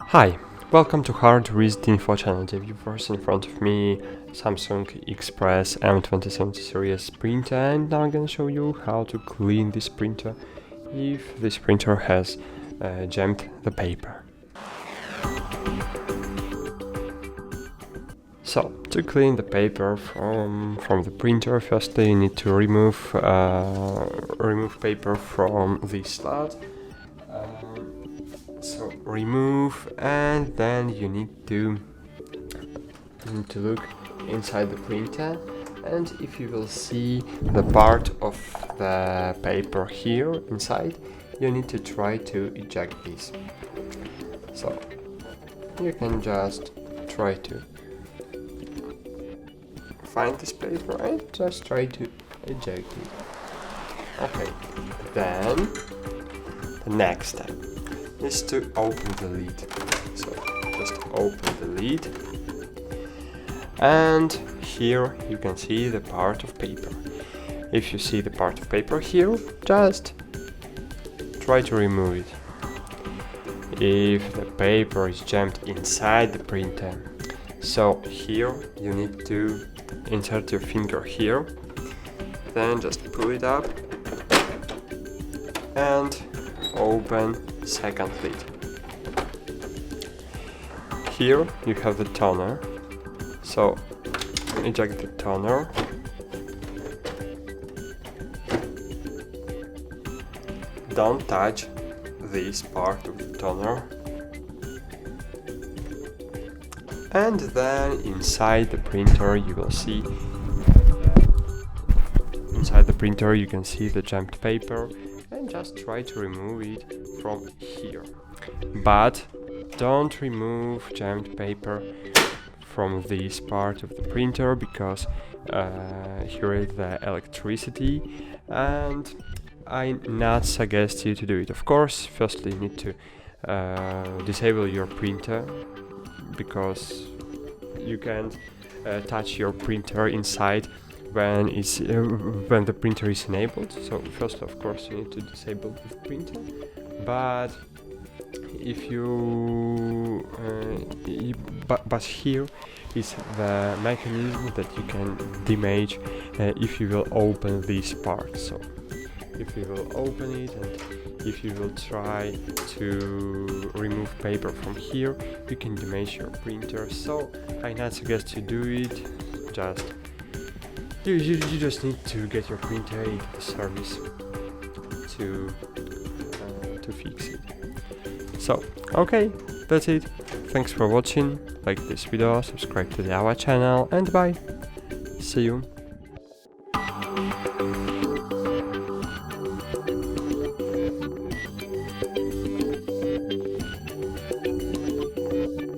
Hi, welcome to HardReset.Info channel. The viewers in front of me, Samsung Xpress M2070 series printer, and now I'm gonna show you how to clean this printer if this printer has jammed the paper. So, to clean the paper from the printer, firstly you need to remove paper from this slot. So remove, and then you need to look inside the printer, and if you will see the part of the paper here inside, you need to try to eject this. So you can just try to find this paper and just try to eject it. Okay, then the next step is to open the lid. So just open the lid, and here you can see the part of paper. If you see the part of paper here, just try to remove it. If the paper is jammed inside the printer, so here you need to insert your finger here, then just pull it up and open second lid. Here you have the toner, so eject the toner, don't touch this part of the toner, and then inside the printer you will see you can see the jammed paper, and just try to remove it from here. But don't remove jammed paper from this part of the printer, because here is the electricity, and I not suggest you to do it. Of course, firstly you need to disable your printer, because you can't touch your printer inside when the printer is enabled. So first, of course, you need to disable the printer. But if you but here is the mechanism that you can damage if you will open this part. So if you will open it, and if you will try to remove paper from here, you can damage your printer. So I not suggest you do it. You just need to get your printer into the service to fix it. So, okay, that's it. Thanks for watching. Like this video, subscribe to our channel, and bye. See you.